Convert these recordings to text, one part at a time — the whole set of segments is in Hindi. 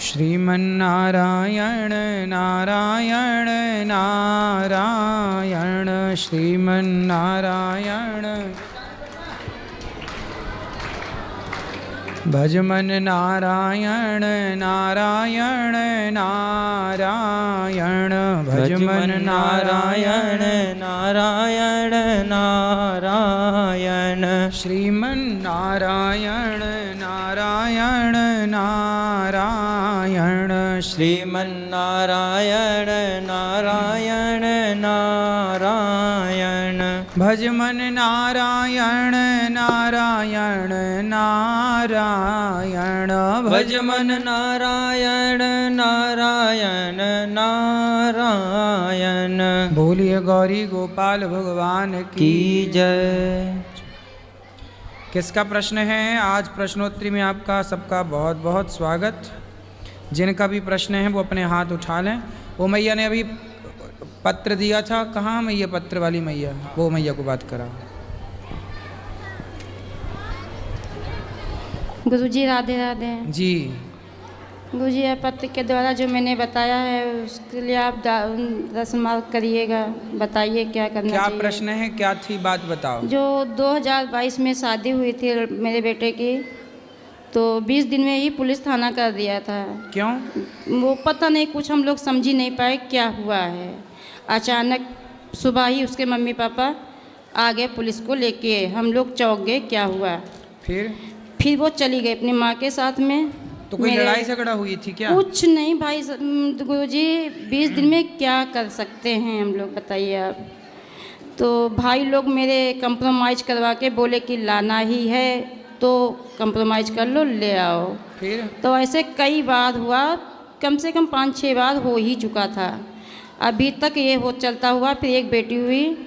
श्रीमन्नारायण नारायण नारायण श्रीमन्नारायण भजमन नारायण नारायण नारायण भजमन नारायण नारायण नारायण श्रीमन्नारायण नारायण नारायण श्रीमन्नारायण नारायण नारायण भजमन नारायण नारायण नारायण भजमन नारायण नारायण नारायण। बोलिए गौरी गोपाल भगवान की जय। किसका प्रश्न है? आज प्रश्नोत्तरी में आपका सबका बहुत बहुत स्वागत। जिनका भी प्रश्न है वो अपने हाथ उठा लें। वो मैया ने अभी पत्र दिया था, कहाँ मैया पत्र वाली मैया? वो मैया को बात करा। गुरुजी राधे राधे जी। गुरुजी पत्र के द्वारा जो मैंने बताया है उसके लिए आप रस्म करिएगा। बताइए क्या करना चाहिए। क्या प्रश्न है, क्या थी बात बताओ। जो 2022 में शादी हुई थी मेरे बेटे की, तो 20 दिन में ही पुलिस थाना कर दिया था। क्यों? वो पता नहीं, कुछ हम लोग समझ ही नहीं पाए क्या हुआ है। अचानक सुबह ही उसके मम्मी पापा आ गए पुलिस को लेके। हम लोग चौंक गए क्या हुआ। फिर वो चली गई अपनी माँ के साथ में। तो कोई लड़ाई झगड़ा हुई थी क्या? कुछ नहीं भाई गुरुजी, 20 दिन में क्या कर सकते हैं हम लोग, बताइए आप। तो भाई लोग मेरे कंप्रोमाइज़ करवा के बोले कि लाना ही है तो कंप्रोमाइज़ कर लो, ले आओ। फिर तो ऐसे कई बार हुआ, कम से कम 5-6 बार हो ही चुका था। अभी तक ये हो चलता हुआ। फिर एक बेटी हुई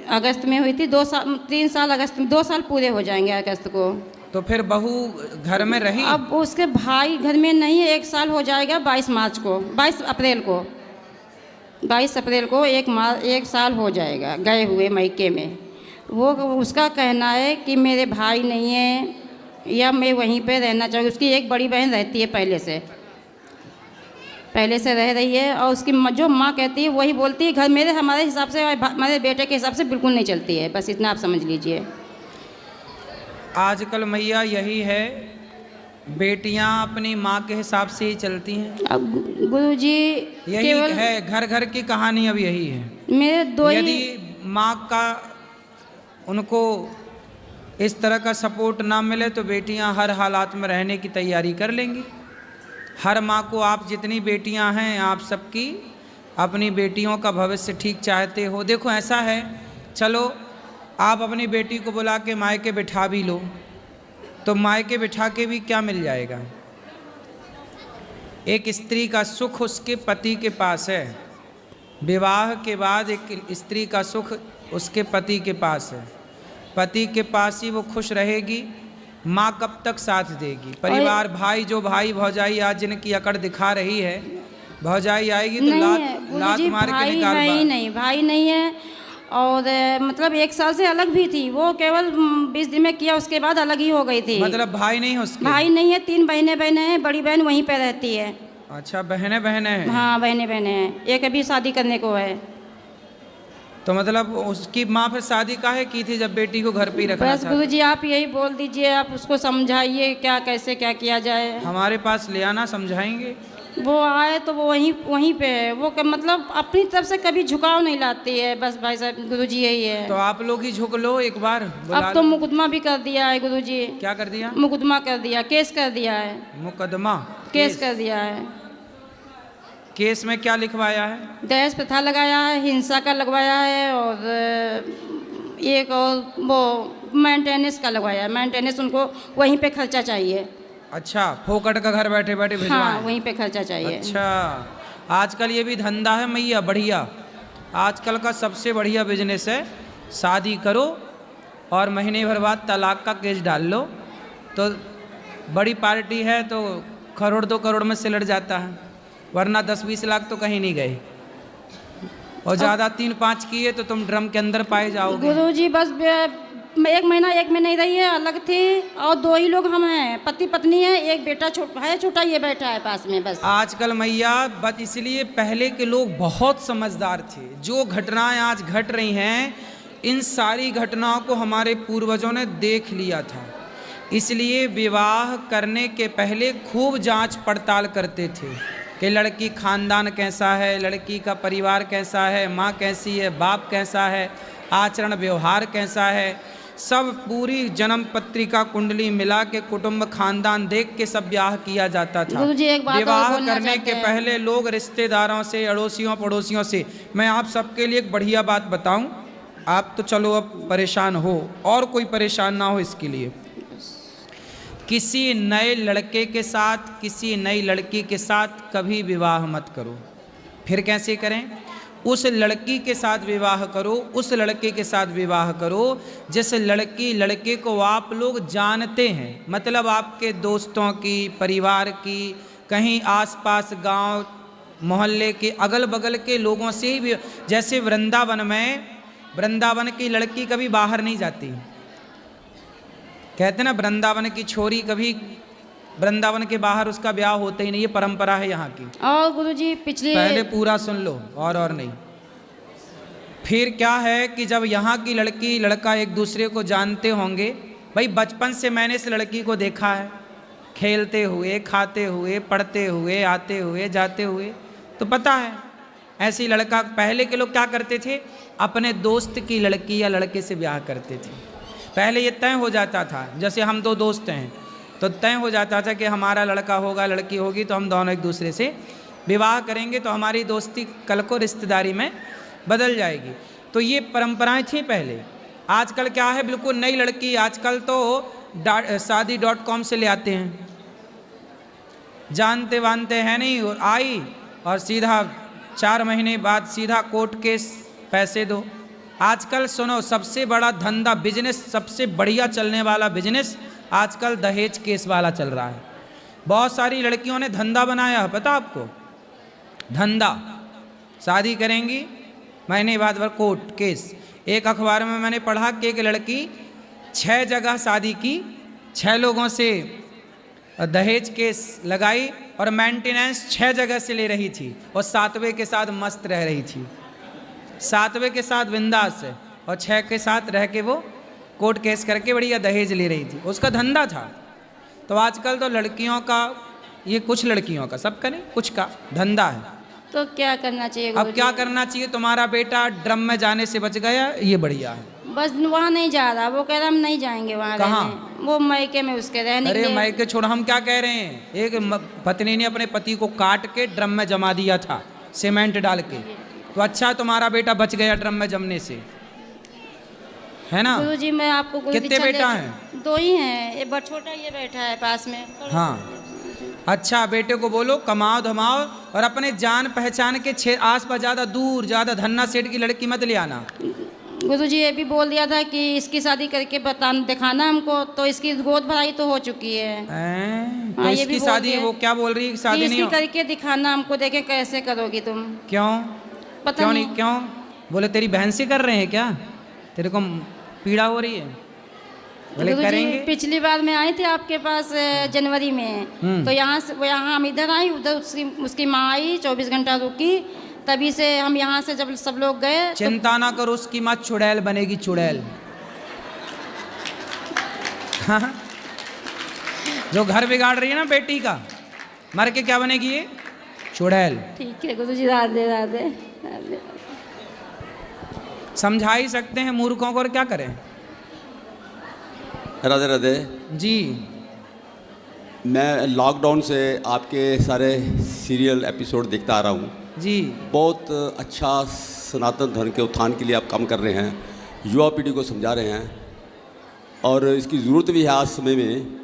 अगस्त में हुई थी। 3 साल अगस्त में, 2 साल पूरे हो जाएंगे अगस्त को। तो फिर बहू घर में रही? अब उसके भाई घर में नहीं है। 1 साल हो जाएगा 22 अप्रैल को 1 साल हो जाएगा गए हुए मायके में। वो उसका कहना है कि मेरे भाई नहीं है या मैं वहीं पे रहना चाहूँगी। उसकी एक बड़ी बहन रहती है, पहले से रह रही है, और उसकी जो माँ कहती है वही बोलती है। घर हमारे हिसाब से, हमारे बेटे के हिसाब से बिल्कुल नहीं चलती है। बस इतना आप समझ लीजिए। आजकल मैया यही है, बेटियां अपनी माँ के हिसाब से ही चलती हैं। अब गुरुजी यही है, घर घर की कहानी अब यही है। मेरे यदि माँ का उनको इस तरह का सपोर्ट ना मिले तो बेटियां हर हालात में रहने की तैयारी कर लेंगी। हर माँ को, आप जितनी बेटियां हैं आप सबकी अपनी बेटियों का भविष्य ठीक चाहते हो। देखो ऐसा है, चलो आप अपनी बेटी को बुला के मायके बिठा भी लो तो मायके बिठा के भी क्या मिल जाएगा? एक स्त्री का सुख उसके पति के पास है। विवाह के बाद एक स्त्री का सुख उसके पति के पास है। पति के पास ही वो खुश रहेगी। माँ कब तक साथ देगी? परिवार, भाई, जो भाई भौजाई आज जिनकी अकड़ दिखा रही है, भौजाई आएगी तो लात मार के निकाल। भाई नहीं है। और मतलब 1 साल से अलग भी थी वो, केवल 20 दिन में किया, उसके बाद अलग ही हो गई थी। मतलब भाई नहीं है उसके? भाई नहीं है। 3 बहनें हैं। बड़ी बहन वहीं पे रहती है। अच्छा, बहनें हैं? हाँ, बहनें हैं। एक अभी शादी करने को है। तो मतलब उसकी माँ फिर शादी काहे की थी जब बेटी को घर पे ही रखना? बस गुरुजी आप यही बोल दीजिए, आप उसको समझाइए कैसे क्या किया जाए। हमारे पास ले आना, समझाएंगे। वो आए तो वो वहीं पे है। वो मतलब अपनी तरफ से कभी झुकाव नहीं लाती है। बस भाई साहब गुरुजी यही है। तो आप लोग ही झुक लो एक बार। अब तो मुकदमा भी कर दिया है गुरुजी। क्या कर दिया? मुकदमा कर दिया, केस कर दिया है। मुकदमा? केस कर दिया है। केस में क्या लिखवाया है? दहेज प्रथा लगाया है, हिंसा का लगवाया है, और एक और वो मेंटेनेंस का लगवाया है। मेंटेनेंस उनको वहीं पे खर्चा चाहिए। अच्छा, फोकट का घर बैठे बैठे भिजवाएं? हाँ, वहीं पे खर्चा चाहिए। अच्छा, आजकल ये भी धंधा है मैया, बढ़िया। आजकल का सबसे बढ़िया बिजनेस है। शादी करो और महीने भर बाद तलाक का केस डाल लो, तो बड़ी पार्टी है तो करोड़ 2 करोड़ में सिलट जाता है, वरना 10-20 लाख तो कहीं नहीं गए। और ज़्यादा 3-5 किए तो तुम ड्रम के अंदर पाए जाओगे। गुरुजी बस 1 महीना में नहीं रही है, अलग थी, और 2 ही लोग हम हैं, पति पत्नी है, एक बेटा छोटा ये बैठा है पास में बस। आजकल मैया बस इसलिए पहले के लोग बहुत समझदार थे। जो घटनाएं आज घट रही हैं, इन सारी घटनाओं को हमारे पूर्वजों ने देख लिया था, इसलिए विवाह करने के पहले खूब जांच पड़ताल करते थे कि लड़की खानदान कैसा है, लड़की का परिवार कैसा है, माँ कैसी है, बाप कैसा है, आचरण व्यवहार कैसा है, सब पूरी जन्म पत्रिका कुंडली मिला के कुटुंब खानदान देख के सब ब्याह किया जाता था। गुरुजी एक बात विवाह करने के पहले लोग रिश्तेदारों से, अड़ोसियों पड़ोसियों से, मैं आप सबके लिए एक बढ़िया बात बताऊं, आप तो चलो अब परेशान हो और कोई परेशान ना हो, इसके लिए किसी नए लड़के के साथ, किसी नई लड़की के साथ कभी विवाह मत करो। फिर कैसे करें? उस लड़की के साथ विवाह करो, उस लड़के के साथ विवाह करो जिस लड़की लड़के को आप लोग जानते हैं, मतलब आपके दोस्तों की, परिवार की, कहीं आसपास गांव मोहल्ले के अगल बगल के लोगों से ही। जैसे वृंदावन की लड़की कभी बाहर नहीं जाती, कहते ना वृंदावन की छोरी कभी वृंदावन के बाहर उसका ब्याह होता ही नहीं, ये परंपरा है यहाँ की। और गुरुजी पहले पूरा सुन लो और नहीं। फिर क्या है कि जब यहाँ की लड़की लड़का एक दूसरे को जानते होंगे, भाई बचपन से मैंने इस लड़की को देखा है, खेलते हुए, खाते हुए, पढ़ते हुए, आते हुए, जाते हुए, तो पता है ऐसी लड़का। पहले के लोग क्या करते थे, अपने दोस्त की लड़की या लड़के से ब्याह करते थे। पहले ये तय हो जाता था, जैसे हम 2 दोस्त हैं तो तय हो जाता था कि हमारा लड़का होगा, लड़की होगी, तो हम दोनों एक दूसरे से विवाह करेंगे, तो हमारी दोस्ती कल को रिश्तेदारी में बदल जाएगी। तो ये परंपराएं थी पहले। आजकल क्या है, बिल्कुल नई लड़की आजकल तो शादी.com से ले आते हैं, जानते वानते हैं नहीं, और आई और सीधा 4 महीने बाद सीधा कोर्ट केस, पैसे दो। आजकल सुनो, सबसे बड़ा धंधा, बिजनेस, सबसे बढ़िया चलने वाला बिजनेस आजकल दहेज केस वाला चल रहा है। बहुत सारी लड़कियों ने धंधा बनाया है, पता आपको? धंधा, शादी करेंगी, महीने बाद कोर्ट केस। एक अखबार में मैंने पढ़ा कि एक लड़की 6 जगह शादी की, 6 लोगों से दहेज केस लगाई और मेंटेनेंस 6 जगह से ले रही थी, और 7वें के साथ मस्त रह रही थी, 7वें के साथ बिंदास है, और 6 के साथ रह के वो कोर्ट केस करके बढ़िया दहेज ले रही थी। उसका धंधा था। तो आजकल तो लड़कियों का, ये कुछ लड़कियों का, सबका नहीं, कुछ का धंधा है। तो क्या करना चाहिए? अब क्या करना चाहिए? तुम्हारा बेटा ड्रम में जाने से बच गया, ये बढ़िया है। बस वहाँ नहीं जा रहा, वो कह रहा हम नहीं जाएंगे वहाँ। कहाँ? वो मायके में उसके रहने। अरे मायके छोड़, हम क्या कह रहे हैं, एक पत्नी ने अपने पति को काट के ड्रम में जमा दिया था सीमेंट डाल के, तो अच्छा तुम्हारा बेटा बच गया ड्रम में जमने से, है ना? गुरुजी मैं आपको कितने बेटा हैं? 2 ही हैं, एक बड़ा छोटा ये बैठा है पास में। हाँ, अच्छा बेटे को बोलो कमाओ धमाओ, और अपने जान पहचान के आस पास ज़्यादा दूर, ज़्यादा धन्ना सेठ की लड़की मत ले आना। गुरुजी ये भी बोल दिया था कि इसकी शादी करके दिखाना हमको, तो इसकी गोद भराई तो हो चुकी है। तो हाँ, इसकी शादी, वो क्या बोल रही है, शादी नहीं करके दिखाना हमको, देखे कैसे करोगी तुम। क्यों? पता क्यों नहीं? क्यों बोले? तेरी बहन से कर रहे हैं क्या? तेरे को पीड़ा हो रही है? बोले करेंगे। पिछली बार मैं आई थी आपके पास जनवरी में, तो यहाँ से यहाँ हम इधर आई, उधर उसकी माँ आई, 24 घंटा रुकी, तभी से हम यहाँ से जब सब लोग गए। चिंता ना करो, उसकी माँ चुड़ैल बनेगी, चुड़ैल। हाँ? जो घर बिगाड़ रही है ना बेटी का, मर के क्या बनेगी ये? चुड़ैल। ठीक है गुरुजी, राधे राधे राधे। समझा ही सकते हैं मूर्खों को, और क्या करें। राधे राधे जी। मैं लॉकडाउन से आपके सारे सीरियल एपिसोड देखता आ रहा हूँ जी। बहुत अच्छा सनातन धर्म के उत्थान के लिए आप काम कर रहे हैं, युवा पीढ़ी को समझा रहे हैं, और इसकी ज़रूरत भी है आज समय में।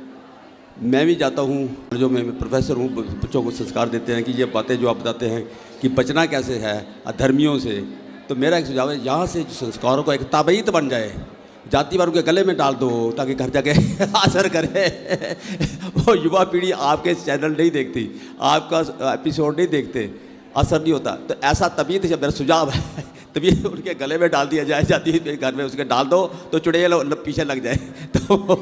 मैं भी जाता हूँ, जो मैं प्रोफेसर हूँ, बच्चों को संस्कार देते हैं कि ये बातें जो आप बताते हैं कि बचना कैसे है अधर्मियों से। तो मेरा एक सुझाव है, यहाँ से जो संस्कारों का एक ताबीत बन जाए, जाति वालों के गले में डाल दो ताकि घर जाके असर करे। वो युवा पीढ़ी आपके चैनल नहीं देखती, आपका एपिसोड नहीं देखते, असर नहीं होता। तो ऐसा तभी तो मेरा सुझाव है, तभी उनके गले में डाल दिया जाए, जाती है घर में उसके डाल दो तो चुड़ैल पीछे लग जाए। तो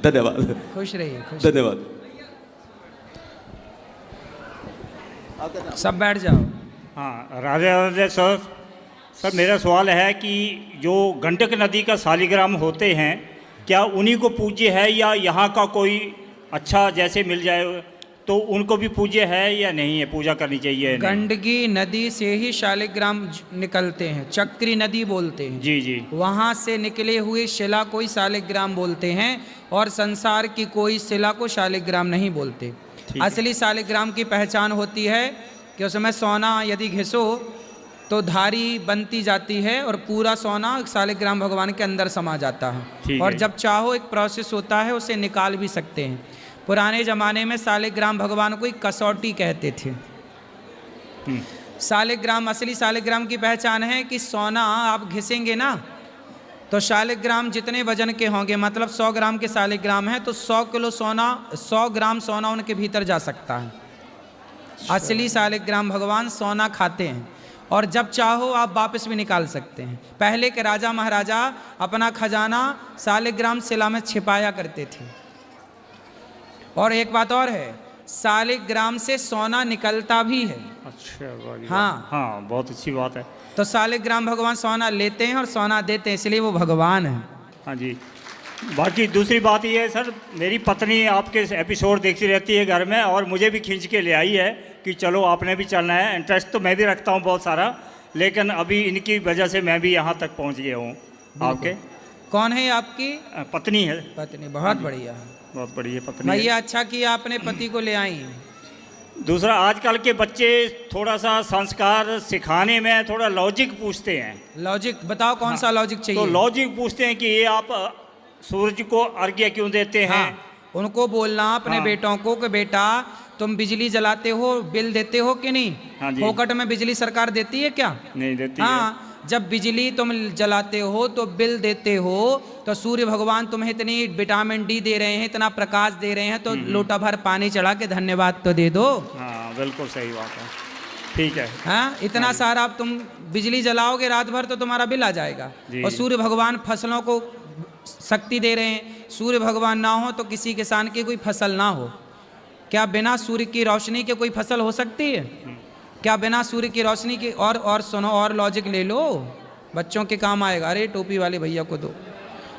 धन्यवाद, खुश रहिए, धन्यवाद। सब बैठ जाओ। हाँ, राधे राधे सर। सर मेरा सवाल है कि जो गंडक नदी का शालिग्राम होते हैं, क्या उन्हीं को पूज्य है या यहाँ का कोई अच्छा जैसे मिल जाए तो उनको भी पूज्य है या नहीं है, पूजा करनी चाहिए? गंडकी नदी से ही शालिग्राम निकलते हैं, चक्री नदी बोलते हैं। जी जी। वहाँ से निकले हुए शिला को ही शालिग्राम बोलते हैं, और संसार की कोई शिला को शालिग्राम नहीं बोलते। असली शालिग्राम की पहचान होती है कि उसमें सोना यदि घिसो तो धारी बनती जाती है और पूरा सोना शालिग्राम भगवान के अंदर समा जाता है। और जब चाहो एक प्रोसेस होता है, उसे निकाल भी सकते हैं। पुराने ज़माने में शालिग्राम भगवान को एक कसौटी कहते थे। शालिग्राम, असली शालिग्राम की पहचान है कि सोना आप घिसेंगे ना तो शालिग्राम जितने वजन के होंगे, मतलब 100 ग्राम के शालिग्राम है तो 100 किलो सोना, 100 ग्राम सोना उनके भीतर जा सकता है। असली शालिग्राम भगवान सोना खाते हैं और जब चाहो आप वापस भी निकाल सकते हैं। पहले के राजा महाराजा अपना खजाना शालिग्राम शिला में छिपाया करते थे। और एक बात और है, शालिग्राम से सोना निकलता भी है। अच्छा, हाँ हाँ, बहुत अच्छी बात है। तो शालिग्राम भगवान सोना लेते हैं और सोना देते हैं, इसलिए वो भगवान है। हाँ जी। बाकी दूसरी बात ये है सर, मेरी पत्नी आपके एपिसोड देखती रहती है घर में और मुझे भी खींच के ले आई है कि चलो आपने भी चलना है। इंटरेस्ट तो मैं भी रखता हूँ बहुत सारा, लेकिन अभी इनकी वजह से मैं भी यहाँ तक पहुँच गया हूँ। आपके कौन है? आपकी पत्नी है। पत्नी, बहुत बढ़िया, बहुत बढ़िया पत्नी। भैया अच्छा किया आपने पति को ले आई। दूसरा, आजकल के बच्चे थोड़ा सा संस्कार सिखाने में थोड़ा लॉजिक पूछते हैं। लॉजिक बताओ, कौन सा लॉजिक चाहिए? तो लॉजिक पूछते हैं कि ये आप सूरज को अर्घ्य क्यों देते हैं? उनको बोलना अपने बेटों को कि बेटा तुम बिजली जलाते हो, बिल देते हो कि नहीं? फोकट में बिजली सरकार देती है क्या? नहीं देती है। जब बिजली तुम जलाते हो तो बिल देते हो, तो सूर्य भगवान तुम्हें इतनी विटामिन डी दे रहे हैं, इतना प्रकाश दे रहे हैं, तो लोटा भर पानी चढ़ा के धन्यवाद तो दे दो। हाँ, बिल्कुल सही बात है। ठीक है। हाँ, इतना सारा अब तुम बिजली जलाओगे रात भर तो तुम्हारा बिल आ जाएगा। और सूर्य भगवान फसलों को शक्ति दे रहे हैं। सूर्य भगवान ना हो तो किसी किसान की कोई फसल ना हो। क्या बिना सूर्य की रोशनी के कोई फसल हो सकती है? क्या बिना सूर्य की रोशनी के? और सुनो, और लॉजिक ले लो, बच्चों के काम आएगा। अरे टोपी वाले भैया को दो।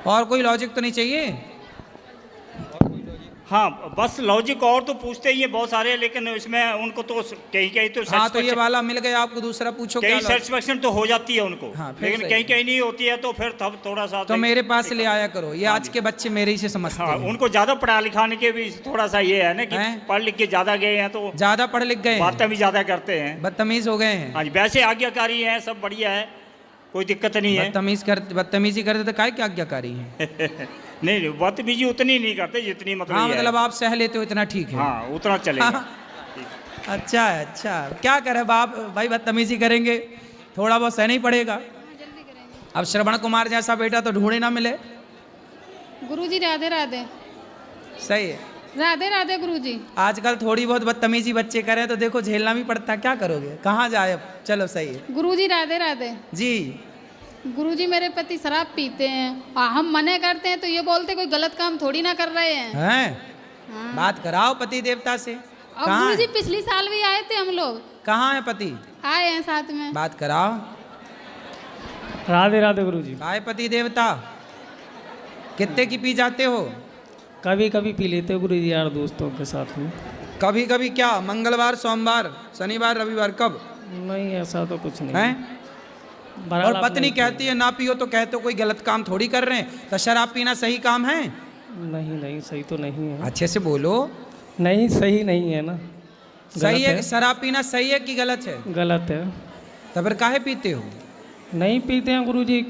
और कोई लॉजिक तो नहीं चाहिए? हाँ, बस लॉजिक और तो पूछते ही है बहुत सारे, लेकिन इसमें उनको तो कहीं तो हाँ, तो ये वाला मिल गया आपको। दूसरा पूछो। कहीं सेटिस्फेक्शन तो हो जाती है उनको। हाँ, लेकिन कहीं नहीं होती है, तो फिर तब थोड़ा सा तो मेरे पास ले आया करो। ये आज के बच्चे मेरे ही से समझते हैं। उनको ज्यादा पढ़ा लिखाने के भी थोड़ा सा ये है ना कि पढ़ लिख के ज्यादा गए हैं तो ज्यादा पढ़ लिख गए, बातें भी ज्यादा करते हैं, बदतमीज हो गए हैं। हाँ जी, वैसे आज्ञाकारी हैं, सब बढ़िया है, कोई दिक्कत नहीं है। बदतमीजी करते तो काय क्या आज्ञाकारी है? नहीं, बदतमीजी उतनी नहीं करते जितनी मतलब। हाँ, मतलब आप सह लेते हो, इतना ठीक है। हाँ, उतना चलेगा। अच्छा है, अच्छा। क्या करे बाप भाई, बदतमीजी करेंगे, थोड़ा बहुत सहना ही पड़ेगा। अब श्रवण कुमार जैसा बेटा तो ढूंढे ना मिले। गुरुजी राधे राधे। सही है, राधे राधे गुरुजी। आजकल थोड़ी बहुत बदतमीजी बच्चे करें तो देखो झेलना भी पड़ता है, क्या करोगे, कहाँ जाए अब। चलो सही है गुरुजी, राधे राधे जी। गुरुजी, मेरे पति शराब पीते हैं और हम मना करते हैं तो ये बोलते कोई गलत काम थोड़ी ना कर रहे हैं। हाँ। बात कराओ पति देवता से। अब गुरुजी पिछली साल भी आए थे हम लोग। कहाँ है पति? आए हैं साथ में। बात कराओ। राधे राधे गुरुजी। आए पति देवता, कितने की पी जाते हो? कभी कभी पी लेते हो गुरुजी, यार दोस्तों के साथ में। कभी कभी क्या? मंगलवार, सोमवार, शनिवार, रविवार, कब? नहीं, ऐसा तो कुछ नहीं है। और पत्नी कहती है ना पियो तो कहते हो कोई गलत काम थोड़ी कर रहे हैं। तो शराब पीना सही काम है? नहीं नहीं, सही तो नहीं है। अच्छे से बोलो। नहीं, सही नहीं है ना। सही है? शराब पीना सही है कि गलत है? गलत है। तो फिर काहे पीते हो? नहीं पीते हैं गुरुजी,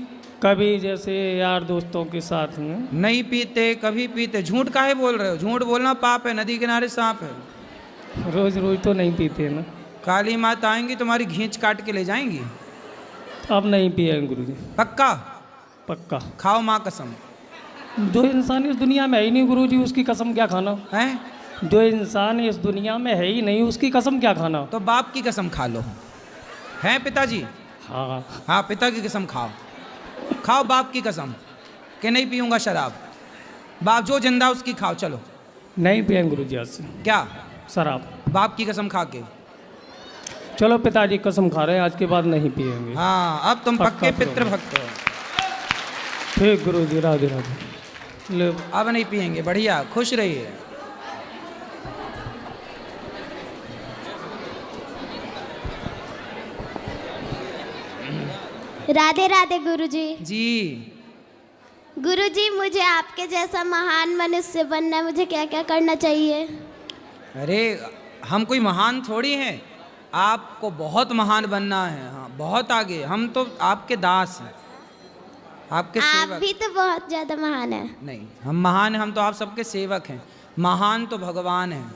कभी जैसे यार दोस्तों के साथ में। नहीं पीते, कभी पीते। झूठ काहे बोल रहे हो? झूठ बोलना पाप है, नदी किनारे सांप है। रोज रोज तो नहीं पीते ना। काली माता आएंगी तुम्हारी घींच काट के ले जाएंगी। अब नहीं पिए गुरुजी। पक्का? पक्का। खाओ माँ कसम। जो इंसान इस दुनिया में है ही नहीं गुरुजी, उसकी कसम क्या खाना। हैं? जो इंसान इस दुनिया में है ही नहीं, उसकी कसम क्या खाना। तो बाप की कसम खा लो। हैं पिताजी? हाँ हाँ, पिता की कसम खाओ। खाओ बाप की कसम कि नहीं पीऊंगा शराब। बाप जो जिंदा उसकी खाओ। चलो। नहीं पिएंगे गुरुजी आज से क्या? शराब। बाप की कसम खा के। चलो पिताजी कसम खा रहे हैं, आज के बाद नहीं पिएंगे। हाँ, अब तुम पक्का पक्के करो। पितृ भक्त हो। ठीक गुरुजी, राधे राधे। ले अब नहीं पिएंगे। बढ़िया, खुश रहिए। राधे राधे गुरुजी। जी। गुरुजी, मुझे आपके जैसा महान मनुष्य बनना है, मुझे क्या क्या करना चाहिए? अरे हम कोई महान थोड़ी हैं, आपको बहुत महान बनना है। हाँ, बहुत आगे। हम तो आपके दास हैं, आपके आप सेवक। भी तो बहुत ज्यादा महान है। नहीं, हम महान हैं, हम तो आप सबके सेवक हैं। महान तो भगवान हैं।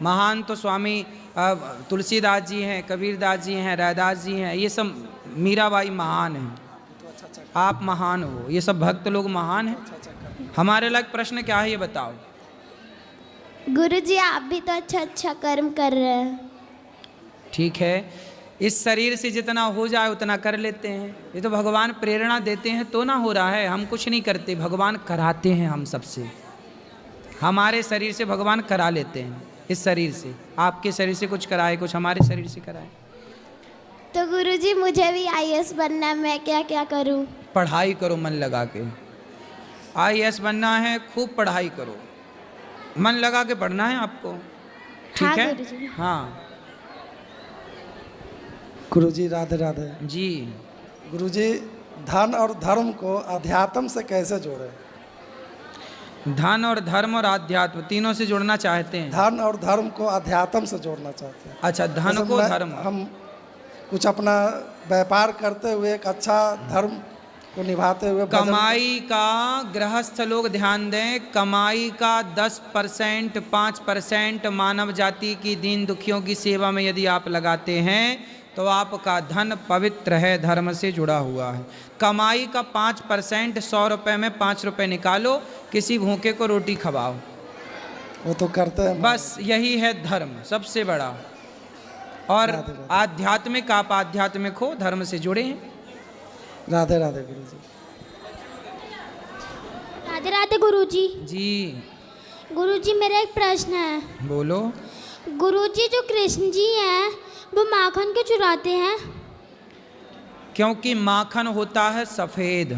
महान तो स्वामी तुलसीदास जी हैं, कबीरदास जी हैं, रैदास जी हैं, ये सब मीराबाई महान हैं। आप महान हो, ये सब भक्त लोग महान हैं। हमारे लायक प्रश्न क्या है ये बताओ। गुरुजी, आप भी तो अच्छा अच्छा कर्म कर रहे हैं। ठीक है, इस शरीर से जितना हो जाए उतना कर लेते हैं। ये तो भगवान प्रेरणा देते हैं तो ना हो रहा है। हम कुछ नहीं करते, भगवान कराते हैं हम सबसे। हमारे शरीर से भगवान करा लेते हैं। इस शरीर से, आपके शरीर से कुछ कराए, कुछ हमारे शरीर से कराए। तो गुरुजी, मुझे भी IAS बनना है, मैं क्या क्या करूं? पढ़ाई करो मन लगा के। IAS बनना है, खूब पढ़ाई करो। मन लगा के पढ़ना है आपको। ठीक हाँ, है? गुरुजी। हाँ गुरुजी राधे राधे। जी। गुरुजी, धन और धर्म को अध्यात्म से कैसे जोड़ें? धन और धर्म और आध्यात्म तीनों से जुड़ना चाहते हैं। धन और धर्म को अध्यात्म से जोड़ना चाहते हैं। अच्छा, धन जैसे को धर्म। हम कुछ अपना व्यापार करते हुए एक अच्छा धर्म को निभाते हुए कमाई का गृहस्थ लोग ध्यान दें, कमाई का 10%, 5% मानव जाति की दीन दुखियों की सेवा में यदि आप लगाते हैं तो आपका धन पवित्र है, धर्म से जुड़ा हुआ है। कमाई का 5%, 100 रुपये में 5 रुपये निकालो, किसी भूखे को रोटी खवाओ। वो तो करते हैं। बस यही है धर्म सबसे बड़ा। और आध्यात्मिक, आप आध्यात्मिक हो, धर्म से जुड़े हैं। राधे राधे गुरुजी। राधे राधे गुरुजी। जी गुरुजी, मेरा एक प्रश्न है। बोलो। गुरुजी, जो कृष्ण जी हैं वो माखन क्यों चुराते हैं? क्योंकि माखन होता है सफ़ेद,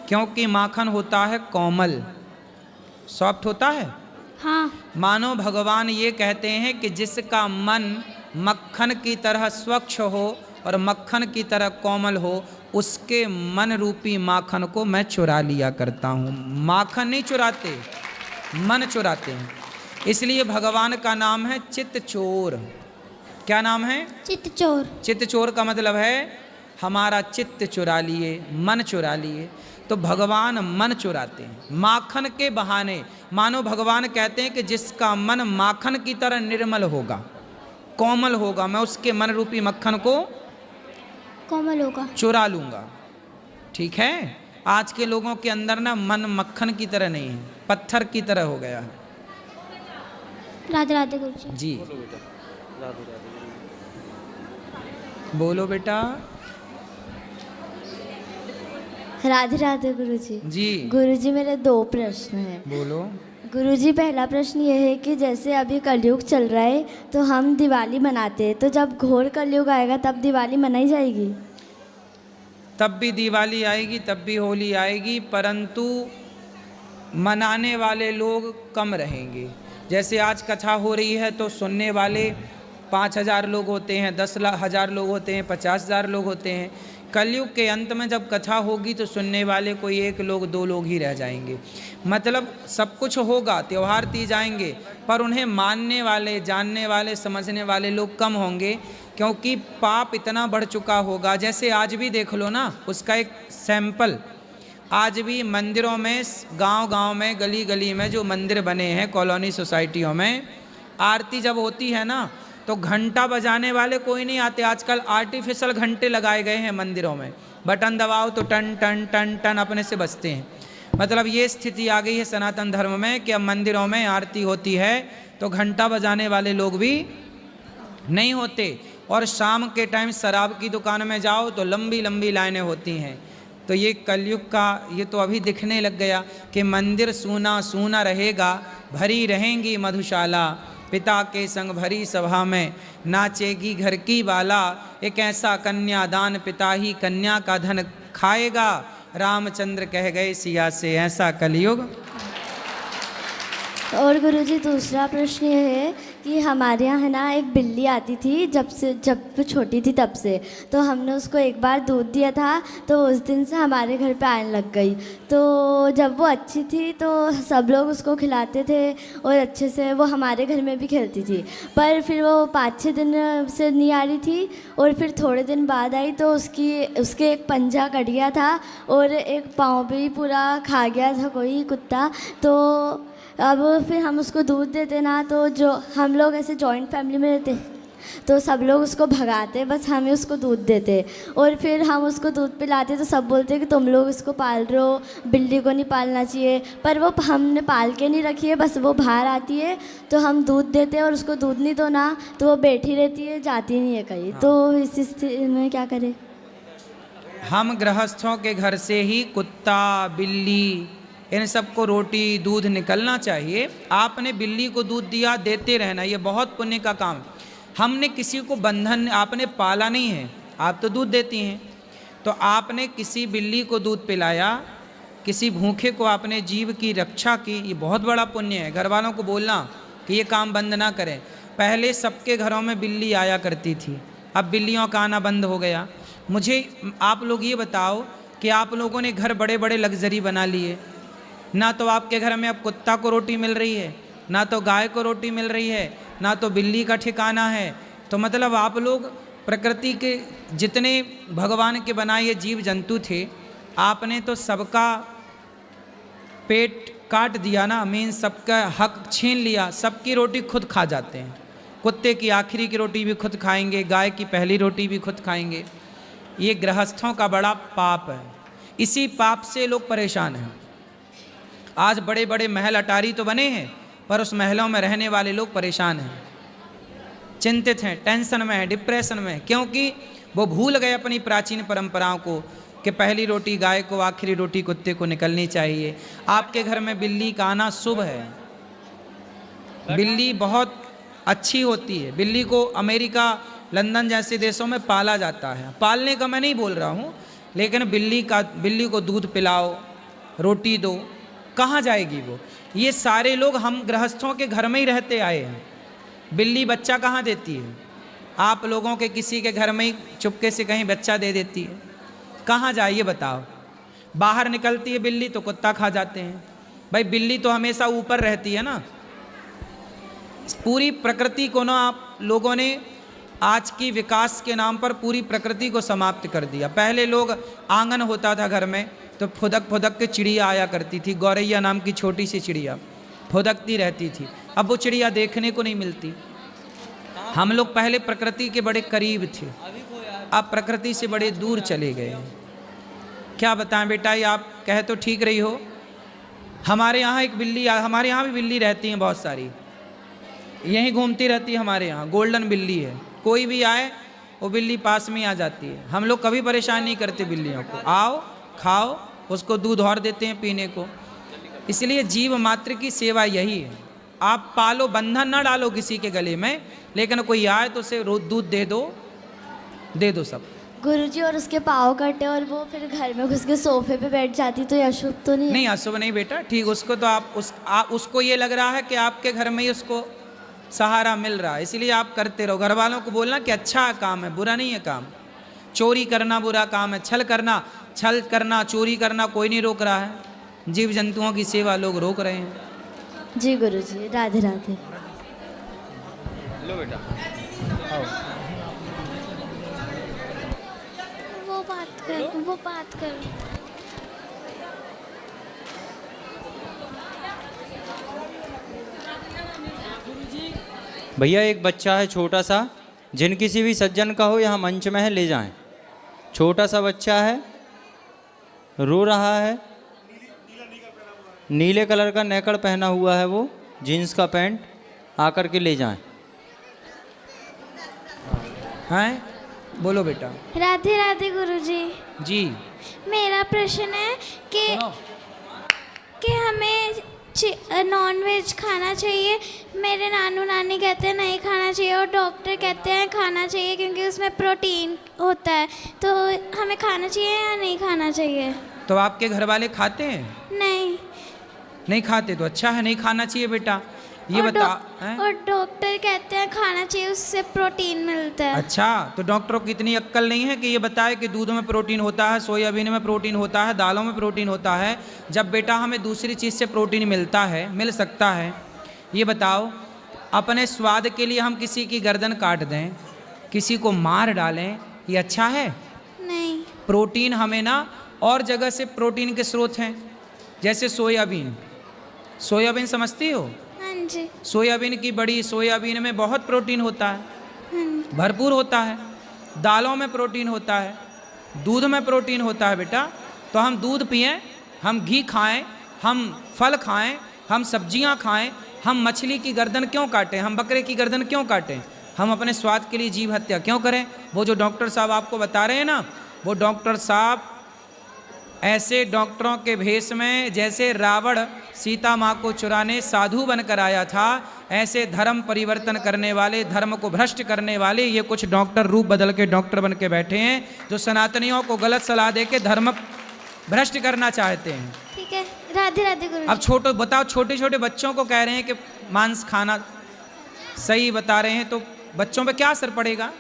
क्योंकि माखन होता है कोमल, सॉफ्ट होता है। हाँ। मानो भगवान ये कहते हैं कि जिसका मन मक्खन की तरह स्वच्छ हो और मक्खन की तरह कोमल हो, उसके मन रूपी माखन को मैं चुरा लिया करता हूँ। माखन नहीं चुराते, मन चुराते हैं। इसलिए भगवान का नाम है चित्त चोर। क्या नाम है? चित्त चोर। चित्त चोर का मतलब है हमारा चित्त चुरा लिए, मन चुरा लिए। तो भगवान मन चुराते हैं माखन के बहाने। मानो भगवान कहते हैं कि जिसका मन माखन की तरह निर्मल होगा, कोमल होगा, मैं उसके मन रूपी मक्खन को कोमल होगा, चुरा लूँगा। ठीक है? आज के लोगों के अंदर ना मन मक्खन की तरह नहीं है, पत्थर की तरह हो गया है। राधे राधे गुरुजी। जी बोलो बेटा। राधे राधे गुरुजी। जी गुरुजी, मेरे 2 प्रश्न हैं। बोलो। गुरुजी, पहला प्रश्न ये है कि जैसे अभी कलयुग चल रहा है तो हम दिवाली मनाते हैं, तो जब घोर कलयुग आएगा तब दिवाली मनाई जाएगी? तब भी दिवाली आएगी, तब भी होली आएगी, परंतु मनाने वाले लोग कम रहेंगे। जैसे आज कथा हो रही है तो सुनने वाले 5,000 लोग होते हैं, 10,000 लोग होते हैं, 50,000 लोग होते हैं। कलयुग के अंत में जब कथा होगी तो सुनने वाले कोई 1 लोग 2 लोग ही रह जाएंगे। मतलब सब कुछ होगा, त्यौहार तीज आएंगे, पर उन्हें मानने वाले, जानने वाले, समझने वाले लोग कम होंगे, क्योंकि पाप इतना बढ़ चुका होगा। जैसे आज भी देख लो ना, उसका एक सैंपल। आज भी मंदिरों में, गांव-गांव में, गली गली में जो मंदिर बने हैं, कॉलोनी सोसाइटियों में, आरती जब होती है ना तो घंटा बजाने वाले कोई नहीं आते। आजकल आर्टिफिशियल घंटे लगाए गए हैं मंदिरों में, बटन दबाओ तो टन टन टन टन अपने से बजते हैं। मतलब ये स्थिति आ गई है सनातन धर्म में कि अब मंदिरों में आरती होती है तो घंटा बजाने वाले लोग भी नहीं होते, और शाम के टाइम शराब की दुकान में जाओ तो लंबी लंबी लाइनें होती हैं। तो ये कलयुग का ये तो अभी दिखने लग गया कि मंदिर सूना सूना रहेगा, भरी रहेंगी मधुशाला, पिता के संग भरी सभा में नाचेगी घर की बाला, एक ऐसा कन्यादान पिता ही कन्या का धन खाएगा, रामचंद्र कह गए सिया से ऐसा कलयुग। और गुरुजी दूसरा प्रश्न ये है कि हमारे यहाँ है ना एक बिल्ली आती थी जब वो छोटी थी तब से, तो हमने उसको एक बार दूध दिया था तो उस दिन से हमारे घर पे आने लग गई। तो जब वो अच्छी थी तो सब लोग उसको खिलाते थे और अच्छे से वो हमारे घर में भी खेलती थी, पर फिर वो 5-6 दिन से नहीं आ रही थी और फिर थोड़े दिन बाद आई तो उसके एक पंजा कट गया था और एक पाँव भी पूरा खा गया था कोई कुत्ता। तो अब फिर हम उसको दूध देते ना, तो जो हम लोग ऐसे जॉइंट फैमिली में रहते तो सब लोग उसको भगाते, बस हमें उसको दूध देते, और फिर हम उसको दूध पिलाते तो सब बोलते कि तुम लोग इसको पाल रहे हो, बिल्ली को नहीं पालना चाहिए। पर वो हमने पाल के नहीं रखी है, बस वो बाहर आती है तो हम दूध देते हैं और उसको दूध नहीं दो ना तो वो बैठी रहती है, जाती नहीं है कहीं। तो इस स्थिति में क्या करें? हम गृहस्थों के घर से ही कुत्ता बिल्ली इन सबको रोटी दूध निकलना चाहिए। आपने बिल्ली को दूध दिया, देते रहना, ये बहुत पुण्य का काम। हमने किसी को बंधन, आपने पाला नहीं है, आप तो दूध देती हैं, तो आपने किसी बिल्ली को दूध पिलाया, किसी भूखे को आपने जीव की रक्षा की, ये बहुत बड़ा पुण्य है। घर वालों को बोलना कि ये काम बंद ना करें। पहले सबके घरों में बिल्ली आया करती थी, अब बिल्लियों का आना बंद हो गया। मुझे आप लोग ये बताओ कि आप लोगों ने घर बड़े बड़े लग्जरी बना लिए, ना तो आपके घर में अब कुत्ता को रोटी मिल रही है, ना तो गाय को रोटी मिल रही है, ना तो बिल्ली का ठिकाना है। तो मतलब आप लोग प्रकृति के जितने भगवान के बनाए जीव जंतु थे, आपने तो सबका पेट काट दिया ना, मीन सबका हक छीन लिया, सबकी रोटी खुद खा जाते हैं। कुत्ते की आखिरी की रोटी भी खुद खाएंगे, गाय की पहली रोटी भी खुद खाएंगे। ये गृहस्थों का बड़ा पाप है, इसी पाप से लोग परेशान हैं। आज बड़े बड़े महल अटारी तो बने हैं, पर उस महलों में रहने वाले लोग परेशान हैं, चिंतित हैं, टेंशन में हैं, डिप्रेशन में, क्योंकि वो भूल गए अपनी प्राचीन परंपराओं को कि पहली रोटी गाय को, आखिरी रोटी कुत्ते को निकलनी चाहिए। आपके घर में बिल्ली का आना शुभ है, बिल्ली बहुत अच्छी होती है। बिल्ली को अमेरिका, लंदन जैसे देशों में पाला जाता है। पालने का मैं नहीं बोल रहा हूँ, लेकिन बिल्ली को दूध पिलाओ, रोटी दो, कहाँ जाएगी वो? ये सारे लोग हम गृहस्थों के घर में ही रहते आए हैं। बिल्ली बच्चा कहाँ देती है? आप लोगों के किसी के घर में ही चुपके से कहीं बच्चा दे देती है, कहाँ जाए ये बताओ? बाहर निकलती है बिल्ली तो कुत्ता खा जाते हैं। भाई बिल्ली तो हमेशा ऊपर रहती है ना। पूरी प्रकृति को ना आप लोगों ने आज की विकास के नाम पर पूरी प्रकृति को समाप्त कर दिया। पहले लोग आंगन होता था घर में तो फुदक फुदक के चिड़िया आया करती थी, गौरैया नाम की छोटी सी चिड़िया फुदकती रहती थी। अब वो चिड़िया देखने को नहीं मिलती। हम लोग पहले प्रकृति के बड़े करीब थे, अब प्रकृति से बड़े दूर चले गए हैं। क्या बताएं बेटा, ये आप कहे तो ठीक रही हो। हमारे यहाँ एक बिल्ली, हमारे यहाँ भी बिल्ली रहती हैं बहुत सारी, यहीं घूमती रहती है हमारे यहाँ, गोल्डन बिल्ली है। कोई भी आए वो बिल्ली पास में आ जाती है। हम लोग कभी परेशान नहीं करते बिल्लियों को, आओ खाओ, उसको दूध और देते हैं पीने को। इसलिए जीव मात्र की सेवा यही है। आप पालो, बंधन ना डालो किसी के गले में, लेकिन कोई आए तो उसे दूध दे दो सब। गुरुजी, और उसके पाँव कटे और वो फिर घर में घुस के सोफे पे बैठ जाती तो ये अशुभ तो नहीं? नहीं, अशुभ नहीं बेटा, ठीक। उसको तो उसको ये लग रहा है कि आपके घर में ही उसको सहारा मिल रहा है, इसलिए आप करते रहो। घर वालों को बोलना कि अच्छा काम है, बुरा नहीं है काम। चोरी करना बुरा काम है, छल करना चोरी करना कोई नहीं रोक रहा है। जीव जंतुओं की सेवा लोग रोक रहे हैं। जी गुरुजी, राधे राधे। लो बेटा, वो बात कर। भैया एक बच्चा है छोटा सा, जिन किसी भी सज्जन का हो यहाँ मंच में है ले जाएं। छोटा सा बच्चा है, रो रहा है, नीले कलर का नेकड़ पहना हुआ है, वो जीन्स का पैंट, आकर के ले जाएं। हैं? बोलो बेटा। राधे राधे गुरुजी। जी। मेरा प्रश्न है कि हमें नॉन वेज खाना चाहिए। मेरे नानू नानी कहते हैं नहीं खाना चाहिए और डॉक्टर कहते हैं खाना चाहिए क्योंकि उसमें प्रोटीन होता है। तो हमें खाना चाहिए या नहीं खाना चाहिए? तो आपके घर वाले खाते हैं? नहीं खाते तो अच्छा है, नहीं खाना चाहिए बेटा। ये और बता और डॉक्टर कहते हैं खाना चाहिए, उससे प्रोटीन मिलता है। अच्छा, तो डॉक्टरों की इतनी अक्ल नहीं है कि ये बताए कि दूध में प्रोटीन होता है, सोयाबीन में प्रोटीन होता है, दालों में प्रोटीन होता है, जब बेटा हमें दूसरी चीज़ से प्रोटीन मिल सकता है। ये बताओ, अपने स्वाद के लिए हम किसी की गर्दन काट दें, किसी को मार डालें, ये अच्छा है? नहीं। प्रोटीन हमें ना और जगह से प्रोटीन के स्रोत हैं, जैसे सोयाबीन समझती हो? हाँ जी। सोयाबीन की बड़ी, सोयाबीन में बहुत प्रोटीन होता है, हाँ। भरपूर होता है। दालों में प्रोटीन होता है, दूध में प्रोटीन होता है बेटा। तो हम दूध पिएं, हम घी खाएं, हम फल खाएं, हम सब्जियां खाएं, हम मछली की गर्दन क्यों काटें, हम बकरे की गर्दन क्यों काटें? हम अपने स्वाद के लिए जीव हत्या क्यों करें? वो जो डॉक्टर साहब आपको बता रहे हैं ना, वो डॉक्टर साहब ऐसे डॉक्टरों के भेष में जैसे रावण सीता माँ को चुराने साधु बनकर आया था, ऐसे धर्म परिवर्तन करने वाले, धर्म को भ्रष्ट करने वाले ये कुछ डॉक्टर रूप बदल के डॉक्टर बन के बैठे हैं, जो सनातनियों को गलत सलाह दे के धर्म भ्रष्ट करना चाहते हैं। ठीक है, राधे राधे गुरु। अब छोटे छोटे बच्चों को कह रहे हैं कि मांस खाना सही बता रहे हैं, तो बच्चों पे क्या असर पड़ेगा?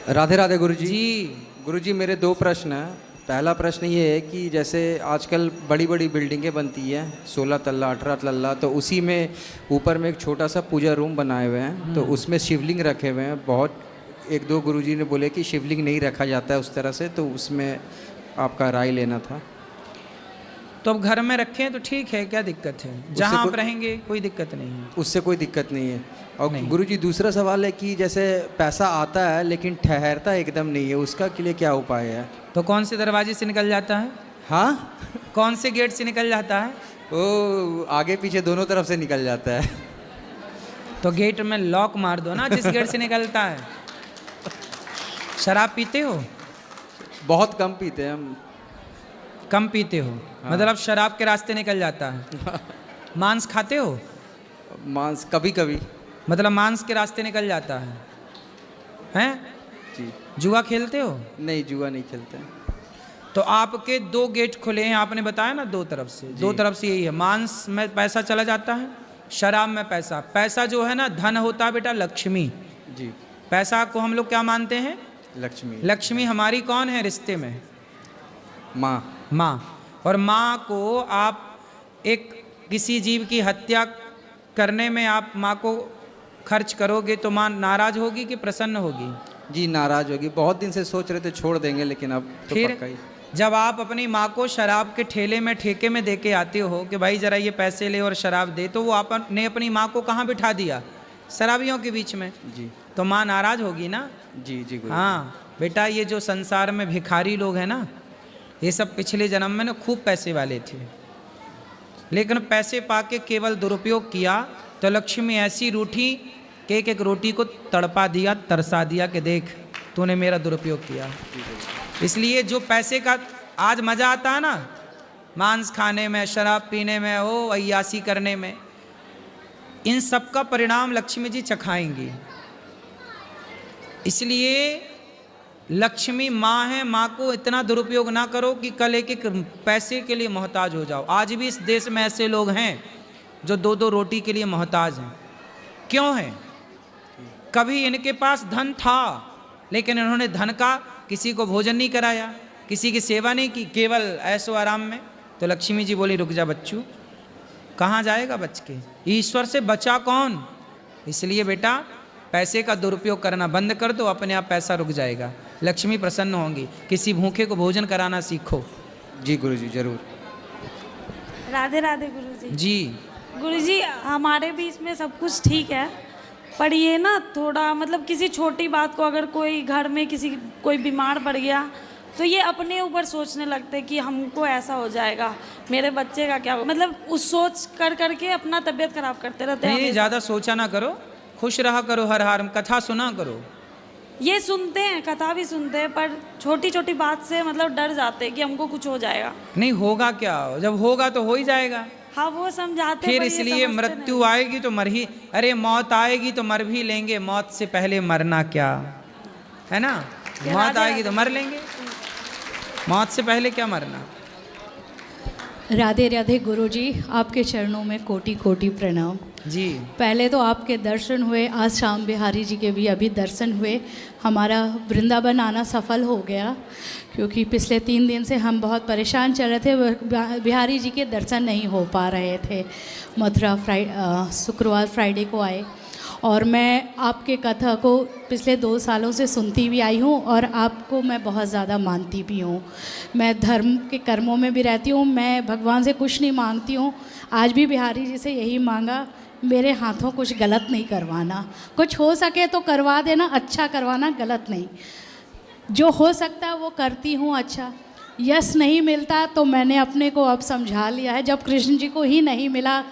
राधे राधे गुरुजी। जी गुरुजी, मेरे दो प्रश्न हैं। पहला प्रश्न ये है कि जैसे आजकल बड़ी बड़ी बिल्डिंगें बनती हैं, 16 तल्ला 18 तल्ला, तो उसी में ऊपर में एक छोटा सा पूजा रूम बनाए हुए हैं, तो उसमें शिवलिंग रखे हुए हैं। बहुत एक दो गुरुजी ने बोले कि शिवलिंग नहीं रखा जाता है उस तरह से, तो उसमें आपका राय लेना था। तो अब घर में रखें तो ठीक है, क्या दिक्कत है? जहाँ आप रहेंगे कोई दिक्कत नहीं है, उससे कोई दिक्कत नहीं है। और गुरुजी, दूसरा सवाल है कि जैसे पैसा आता है लेकिन ठहरता एकदम नहीं है, उसका के लिए क्या उपाय है? तो कौन से दरवाजे से निकल जाता है? हाँ, कौन से गेट से निकल जाता है? वो आगे पीछे दोनों तरफ से निकल जाता है। तो गेट में लॉक मार दो ना, जिस गेट से निकलता है। शराब पीते हो? बहुत कम पीते हैं हम। कम पीते हो? हाँ। मतलब शराब के रास्ते निकल जाता है। मांस खाते हो? मांस कभी कभी। मतलब मांस के रास्ते निकल जाता है, हैं? जी। जुआ खेलते हो? नहीं, जुआ नहीं खेलते। तो आपके दो गेट खुले हैं, आपने बताया ना, दो तरफ से। दो तरफ से यही है, मांस में पैसा चला जाता है, शराब में पैसा जो है ना, धन होता है बेटा, लक्ष्मी। जी। पैसा को हम लोग क्या मानते हैं? लक्ष्मी। लक्ष्मी हमारी कौन है रिश्ते में? माँ। और माँ को आप एक किसी जीव की हत्या करने में आप माँ को खर्च करोगे तो माँ नाराज होगी कि प्रसन्न होगी? जी, नाराज होगी। बहुत दिन से सोच रहे थे छोड़ देंगे, लेकिन अब तो फिर पक्का ही। जब आप अपनी माँ को शराब के ठेले में ठेके में दे के आते हो कि भाई ज़रा ये पैसे ले और शराब दे, तो वो आपने अपनी माँ को कहाँ बिठा दिया? शराबियों के बीच में। जी। तो माँ नाराज होगी ना? जी जी। हाँ बेटा, ये जो संसार में भिखारी लोग हैं ना, ये सब पिछले जन्म में ना खूब पैसे वाले थे, लेकिन पैसे पाके केवल दुरुपयोग किया तो लक्ष्मी ऐसी रूठी कि एक एक रोटी को तड़पा दिया, तरसा दिया कि देख तूने मेरा दुरुपयोग किया। इसलिए जो पैसे का आज मज़ा आता है ना, मांस खाने में, शराब पीने में, ओ अय्यासी करने में, इन सब का परिणाम लक्ष्मी जी चखाएंगी। इसलिए लक्ष्मी माँ है, माँ को इतना दुरुपयोग ना करो कि कल एक एक पैसे के लिए मोहताज हो जाओ। आज भी इस देश में ऐसे लोग हैं जो दो दो रोटी के लिए मोहताज हैं। क्यों है? कभी इनके पास धन था, लेकिन इन्होंने धन का किसी को भोजन नहीं कराया, किसी की सेवा नहीं की, केवल ऐशो आराम में। तो लक्ष्मी जी बोली, रुक जा बच्चू, कहाँ जाएगा बच के? ईश्वर से बचा कौन? इसलिए बेटा पैसे का दुरुपयोग करना बंद कर दो, अपने आप पैसा रुक जाएगा, लक्ष्मी प्रसन्न होंगी। किसी भूखे को भोजन कराना सीखो। जी गुरुजी, जरूर। राधे राधे गुरुजी। जी गुरुजी, हमारे बीच में सब कुछ ठीक है, पर ये ना थोड़ा मतलब किसी छोटी बात को अगर कोई घर में कोई बीमार पड़ गया तो ये अपने ऊपर सोचने लगते हैं कि हमको ऐसा हो जाएगा, मेरे बच्चे का क्या होगा, मतलब उस सोच कर करके अपना तबीयत खराब करते रहते हैं। नहीं, ज़्यादा सोचा ना करो, खुश रहा करो, हर हार कथा सुना करो। ये सुनते हैं, कथा भी सुनते हैं, पर छोटी छोटी बात से मतलब डर जाते हैं कि हमको कुछ हो जाएगा। नहीं होगा क्या, जब होगा तो हो ही जाएगा। हाँ वो समझाते फिर पर ये इसलिए समझते मृत्यु नहीं। आएगी तो मर ही, अरे मौत आएगी तो मर भी लेंगे, मौत से पहले मरना क्या है ना। मौत आएगी तो मर लेंगे, मौत से पहले क्या मरना। राधे राधे गुरुजी, आपके चरणों में कोटि कोटि प्रणाम जी। पहले तो आपके दर्शन हुए, आज श्याम बिहारी जी के भी अभी दर्शन हुए। हमारा वृंदावन आना सफल हो गया, क्योंकि पिछले 3 दिन से हम बहुत परेशान चल रहे थे, बिहारी जी के दर्शन नहीं हो पा रहे थे। मथुरा शुक्रवार फ्राइडे को आए, और मैं आपके कथा को पिछले 2 सालों से सुनती भी आई हूँ, और आपको मैं बहुत ज़्यादा मानती भी हूँ। मैं धर्म के कर्मों में भी रहती हूँ, मैं भगवान से कुछ नहीं मांगती हूँ। आज भी बिहारी जी से यही मांगा, मेरे हाथों कुछ गलत नहीं करवाना, कुछ हो सके तो करवा देना, अच्छा करवाना, गलत नहीं। जो हो सकता है वो करती हूँ अच्छा। यश नहीं मिलता तो मैंने अपने को अब समझा लिया है, जब कृष्ण जी को ही नहीं मिला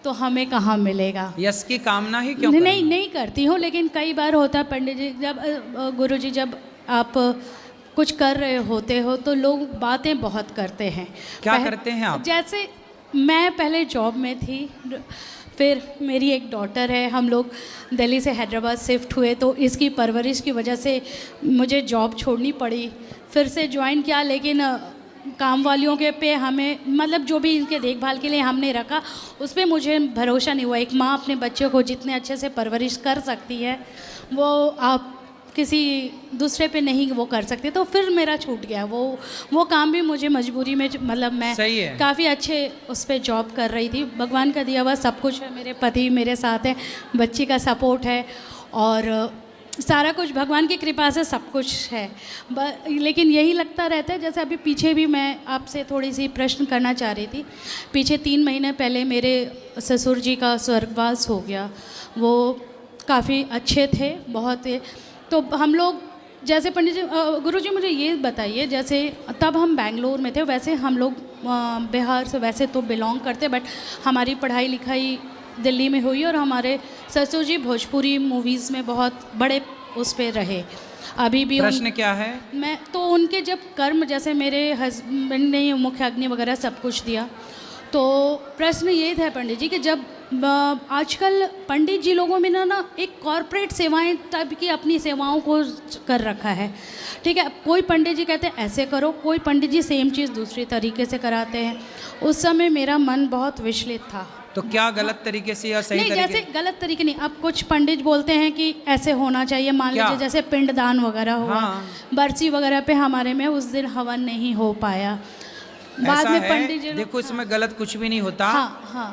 तो हमें कहाँ मिलेगा। यश की कामना ही क्यों नहीं करती हूँ, लेकिन कई बार होता है पंडित जी, जब गुरु जी जब आप कुछ कर रहे होते हो तो लोग बातें बहुत करते हैं। क्या करते हैं आप? जैसे मैं पहले जॉब में थी, फिर मेरी एक डॉटर है, हम लोग दिल्ली से हैदराबाद शिफ्ट हुए, तो इसकी परवरिश की वजह से मुझे जॉब छोड़नी पड़ी, फिर से ज्वाइन किया, लेकिन काम वालियों के पे हमें मतलब जो भी इनके देखभाल के लिए हमने रखा, उस पर मुझे भरोसा नहीं हुआ। एक माँ अपने बच्चे को जितने अच्छे से परवरिश कर सकती है वो आप किसी दूसरे पे नहीं वो कर सकते, तो फिर मेरा छूट गया वो काम भी मुझे मजबूरी में, मतलब मैं काफ़ी अच्छे उस पर जॉब कर रही थी। भगवान का दिया हुआ सब कुछ है, मेरे पति मेरे साथ हैं, बच्ची का सपोर्ट है, और सारा कुछ भगवान की कृपा से सब कुछ है। लेकिन यही लगता रहता है, जैसे अभी पीछे भी मैं आपसे थोड़ी सी प्रश्न करना चाह रही थी। पीछे 3 महीने पहले मेरे ससुर जी का स्वर्गवास हो गया, वो काफ़ी अच्छे थे बहुत। तो हम लोग जैसे पंडित जी, गुरु जी मुझे ये बताइए, जैसे तब हम बेंगलोर में थे, वैसे हम लोग बिहार से वैसे तो बिलोंग करते, बट हमारी पढ़ाई लिखाई दिल्ली में हुई, और हमारे ससुर जी भोजपुरी मूवीज़ में बहुत बड़े उस पे रहे। अभी भी प्रश्न क्या है? मैं तो उनके जब कर्म, जैसे मेरे हस्बैंड ने मुख्य अग्नि वगैरह सब कुछ दिया, तो प्रश्न ये था पंडित जी कि जब आजकल पंडित जी लोगों में ना एक कॉरपोरेट सेवाएं टाइप की अपनी सेवाओं को कर रखा है, ठीक है। कोई पंडित जी कहते हैं ऐसे करो, कोई पंडित जी सेम चीज़ दूसरी तरीके से कराते हैं। उस समय मेरा मन बहुत विचलित था। तो क्या गलत तरीके से या सही नहीं, तरीके? जैसे गलत तरीके नहीं, अब कुछ पंडित बोलते हैं कि ऐसे होना चाहिए, मान लीजिए जैसे पिंडदान वगैरह हुआ, बरसी वगैरह पे हमारे में उस दिन हवन नहीं हो पाया, बाद में पंडित जी। देखो इसमें गलत कुछ भी नहीं होता।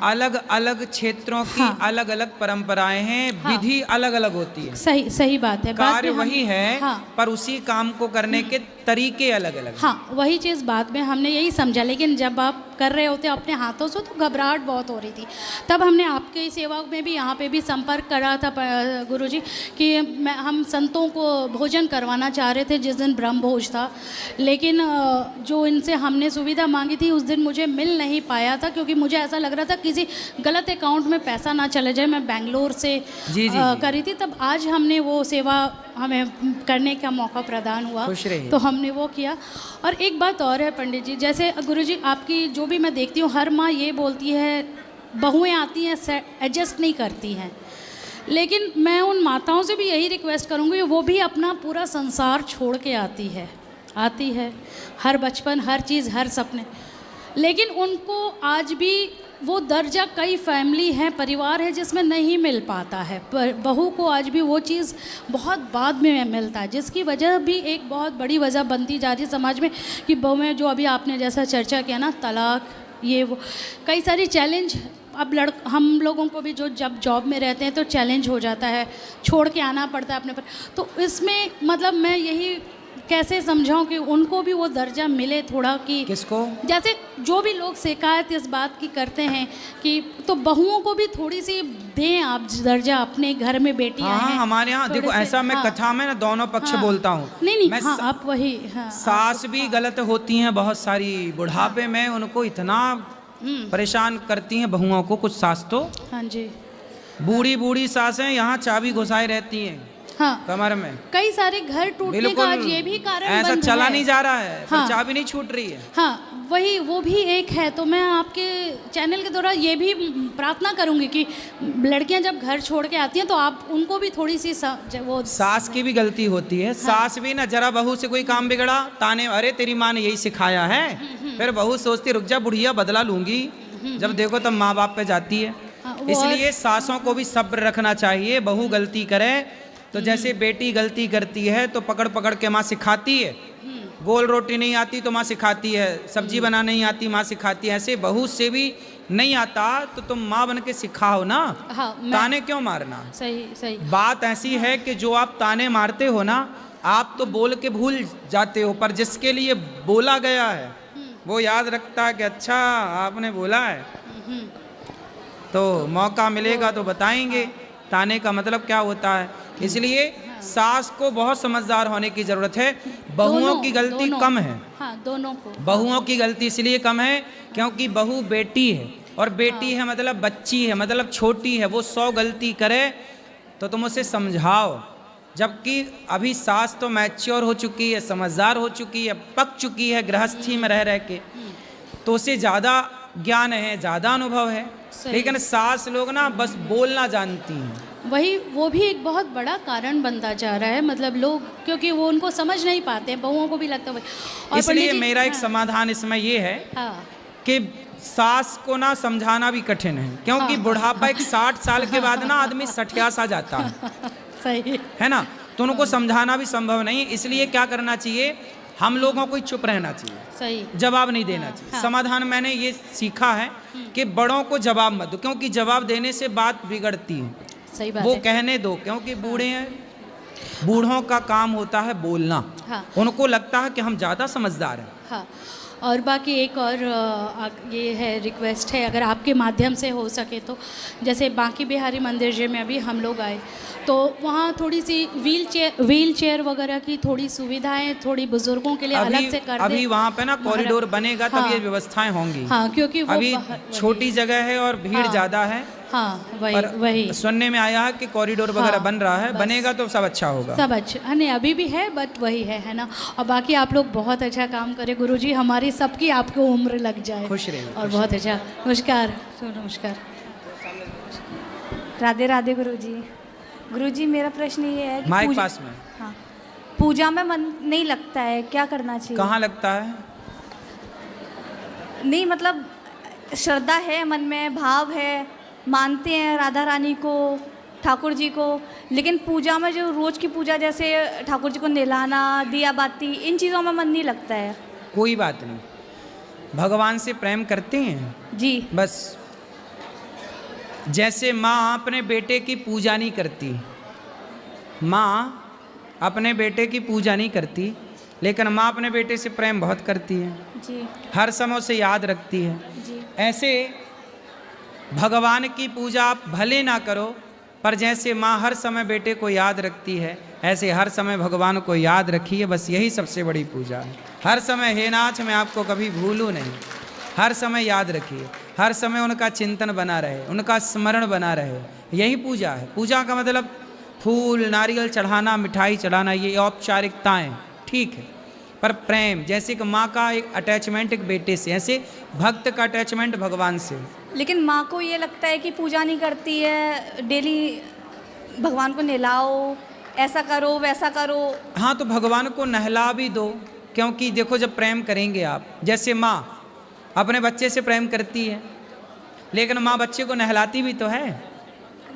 अलग अलग क्षेत्रों की अलग अलग परंपराएं हैं, विधि अलग अलग होती है। सही बात है, कार्य वही है, पर उसी काम को करने के तरीके अलग अलग। हाँ, वही चीज़ बाद में हमने यही समझा, लेकिन जब आप कर रहे होते अपने हाथों से तो घबराहट बहुत हो रही थी। तब हमने आपके सेवा में भी यहाँ पे भी संपर्क करा था गुरुजी कि हम संतों को भोजन करवाना चाह रहे थे जिस दिन ब्रह्म भोज था, लेकिन जो इनसे हमने सुविधा मांगी थी उस दिन मुझे मिल नहीं पाया था, क्योंकि मुझे ऐसा लग रहा था किसी गलत अकाउंट में पैसा ना चले जाए। मैं बेंगलोर से करी थी, तब आज हमने वो सेवा हमें करने का मौका प्रदान हुआ, तो हमने वो किया। और एक बात और है पंडित जी, जैसे गुरुजी आपकी जो भी मैं देखती हूँ, हर माँ ये बोलती है, बहुएं आती हैं एडजस्ट नहीं करती हैं, लेकिन मैं उन माताओं से भी यही रिक्वेस्ट करूँगी, वो भी अपना पूरा संसार छोड़ के आती है, हर बचपन, हर चीज़, हर सपने, लेकिन उनको आज भी वो दर्जा, कई फैमिली हैं, परिवार है जिसमें नहीं मिल पाता है, पर बहू को आज भी वो चीज़ बहुत बाद में मिलता है, जिसकी वजह भी एक बहुत बड़ी वजह बनती जा रही है समाज में कि बहू में जो अभी आपने जैसा चर्चा किया ना, तलाक, ये वो कई सारी चैलेंज। अब हम लोगों को भी जो जब जॉब में रहते हैं तो चैलेंज हो जाता है, छोड़ के आना पड़ता है अपने पर। तो इसमें मतलब मैं यही कैसे समझाऊं कि उनको भी वो दर्जा मिले थोड़ा, कि किसको? जैसे जो भी लोग शिकायत इस बात की करते हैं कि तो बहुओं को भी थोड़ी सी दें आप दर्जा, अपने घर में बेटियां हाँ, हैं। हमारे यहाँ देखो ऐसा मैं कथा में ना दोनों पक्ष बोलता हूँ। नहीं मैं हाँ, आप वही सास भी गलत होती हैं बहुत सारी, बुढ़ापे में उनको इतना परेशान करती हैं बहुओं को कुछ सास तो। हाँ जी, बूढ़ी बूढ़ी सासें यहाँ चाबी घुसाए रहती हैं हाँ, कमर में। कई सारे घर टूटने का आज ये भी कारण ऐसा बन चला है। नहीं जा रहा है, हाँ, पर चाबी नहीं छूट रही है। हाँ, वही वो भी एक है। तो मैं आपके चैनल के द्वारा ये भी प्रार्थना करूंगी कि लड़कियां जब घर छोड़ के आती हैं तो आप उनको भी थोड़ी सी वो सास की भी गलती होती है। सास भी ना जरा बहू से कोई काम बिगड़ा ताने, अरे तेरी माँ ने यही सिखाया है, फिर बहू सोचती रुक जा बुढ़िया बदला लूंगी, जब देखो तब माँ बाप पे जाती है। इसलिए सासों को भी सब्र रखना चाहिए। बहू गलती करे तो जैसे बेटी गलती करती है तो पकड़ पकड़ के माँ सिखाती है, गोल रोटी नहीं आती तो माँ सिखाती है, सब्जी बनाना नहीं आती माँ सिखाती है। ऐसे बहू से भी नहीं आता तो तुम माँ बन के सिखाओ ना। हाँ, ताने क्यों मारना? सही सही बात ऐसी है कि जो आप ताने मारते हो ना, आप तो बोल के भूल जाते हो, पर जिसके लिए बोला गया है वो याद रखता है कि अच्छा आपने बोला है। तो मौका मिलेगा तो बताएंगे ताने का मतलब क्या होता है। इसलिए सास को बहुत समझदार होने की जरूरत है। बहुओं की गलती कम है। हाँ, दोनों को। बहुओं की गलती इसलिए कम है क्योंकि बहू बेटी है, और बेटी है मतलब बच्ची है, मतलब छोटी है। वो 100 गलती करे तो तुम उसे समझाओ, जबकि अभी सास तो मैच्योर हो चुकी है, समझदार हो चुकी है, पक चुकी है गृहस्थी में रह के, तो उसे ज़्यादा ज्ञान है, ज़्यादा अनुभव है। लेकिन सास लोग ना बस बोलना जानती हैं। वही वो भी एक बहुत बड़ा कारण बनता जा रहा है, मतलब लोग क्योंकि वो उनको समझ नहीं पाते हैं, बहुओं को भी लगता है। और इसलिए मेरा एक समाधान इसमें ये है कि सास को ना समझाना भी कठिन है, क्योंकि बुढ़ापा एक 60 साल के बाद ना आदमी सठिया सा जाता है। सही है ना, तो उनको समझाना भी संभव नहीं। इसलिए क्या करना चाहिए, हम लोगों को चुप रहना चाहिए, सही जवाब नहीं देना चाहिए। समाधान मैंने ये सीखा है कि बड़ों को जवाब मत दो, क्योंकि जवाब देने से बात बिगड़ती है। सही बात वो है। कहने दो, क्योंकि बूढ़े हैं, बूढ़ों का काम होता है बोलना। हाँ। उनको लगता है कि हम ज़्यादा समझदार हैं। हाँ, और बाकी एक और ये है रिक्वेस्ट है, अगर आपके माध्यम से हो सके तो, जैसे बांकी बिहारी मंदिर जी में अभी हम लोग आए तो वहाँ थोड़ी सी व्हील चेयर वगैरह की थोड़ी सुविधाएं थोड़ी बुजुर्गों के लिए अलग से कर दे। अभी वहाँ पे ना कॉरिडोर बनेगा तब ये व्यवस्थाएं होंगी। हाँ, क्योंकि वो अभी छोटी जगह है और भीड़ ज़्यादा है। हाँ, वही सुनने में आया है कि कॉरिडोर वगैरह बन रहा है, बनेगा तो सब अच्छा होगा। सब अच्छा नहीं अभी भी है, बट वही है ना। और बाकी आप लोग बहुत अच्छा काम करें गुरुजी, हमारी सबकी आपको उम्र लग जाए। खुश रहिए। और बहुत अच्छा। नमस्कार। नमस्कार। राधे राधे गुरुजी। गुरुजी मेरा प्रश्न ये है कि माइक पास में। हाँ, पूजा में मन नहीं लगता है, क्या करना चाहिए? कहाँ लगता है? नहीं मतलब श्रद्धा है मन में, भाव है, मानते हैं राधा रानी को, ठाकुर जी को, लेकिन पूजा में जो रोज़ की पूजा जैसे ठाकुर जी को नहलाना, दिया बाती, इन चीज़ों में मन नहीं लगता है। कोई बात नहीं, भगवान से प्रेम करते हैं जी। बस जैसे माँ अपने बेटे की पूजा नहीं करती, माँ अपने बेटे की पूजा नहीं करती, लेकिन माँ अपने बेटे से प्रेम बहुत करती है जी, हर समय उसे याद रखती है जी। ऐसे भगवान की पूजा आप भले ना करो, पर जैसे माँ हर समय बेटे को याद रखती है, ऐसे हर समय भगवान को याद रखिए। बस यही सबसे बड़ी पूजा है। हर समय हे नाथ मैं आपको कभी भूलूं नहीं, हर समय याद रखिए, हर समय उनका चिंतन बना रहे, उनका स्मरण बना रहे, यही पूजा है। पूजा का मतलब फूल नारियल चढ़ाना, मिठाई चढ़ाना, ये औपचारिकताएं ठीक है, पर प्रेम, जैसे कि माँ का एक अटैचमेंट एक बेटे से, ऐसे भक्त का अटैचमेंट भगवान से। लेकिन माँ को ये लगता है कि पूजा नहीं करती है, डेली भगवान को नहलाओ, ऐसा करो वैसा करो। हाँ, तो भगवान को नहला भी दो, क्योंकि देखो जब प्रेम करेंगे आप, जैसे माँ अपने बच्चे से प्रेम करती है, लेकिन माँ बच्चे को नहलाती भी तो है।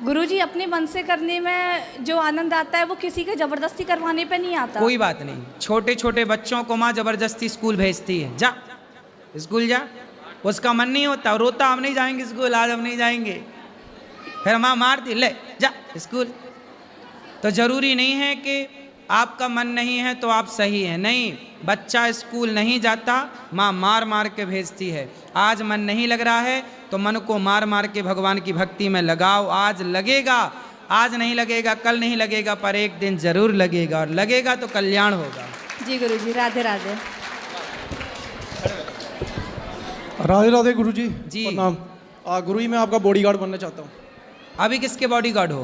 गुरुजी अपने मन से करने में जो आनंद आता है वो किसी के जबरदस्ती करवाने पे नहीं आता। कोई बात नहीं, छोटे छोटे बच्चों को माँ जबरदस्ती स्कूल भेजती है, जा स्कूल जा, उसका मन नहीं होता, रोता हम नहीं जाएंगे स्कूल, आज हम नहीं जाएंगे, फिर माँ मारती, ले जा स्कूल। तो जरूरी नहीं है कि आपका मन नहीं है तो आप सही हैं। नहीं, बच्चा स्कूल नहीं जाता, माँ मार मार के भेजती है। आज मन नहीं लग रहा है तो मन को मार मार के भगवान की भक्ति में लगाओ। आज लगेगा, आज नहीं लगेगा, कल नहीं लगेगा, पर एक दिन जरूर लगेगा, और लगेगा तो कल्याण होगा। जी गुरुजी, राधे राधे। राधे राधे गुरुजी। जी प्रणाम। गुरुजी मैं आपका बॉडीगार्ड बनना चाहता हूँ। अभी किसके बॉडीगार्ड हो?